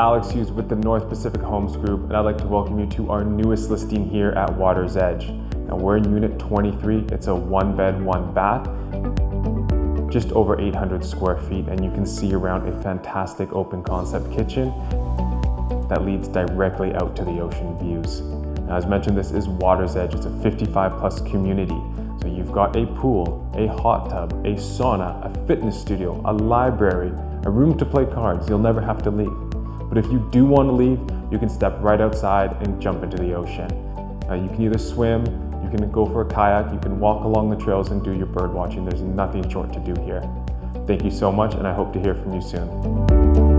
Alex Hughes with the North Pacific Homes Group, and I'd like to welcome you to our newest listing here at Water's Edge. Now we're in Unit 23. It's a 1-bed, 1-bath, just over 800 square feet, and you can see around a fantastic open concept kitchen that leads directly out to the ocean views. Now, as mentioned, this is Water's Edge. It's a 55+ community. So you've got a pool, a hot tub, a sauna, a fitness studio, a library, a room to play cards. You'll never have to leave. But if you do want to leave, you can step right outside and jump into the ocean. You can either swim, you can go for a kayak, you can walk along the trails and do your bird watching. There's nothing short to do here. Thank you so much, and I hope to hear from you soon.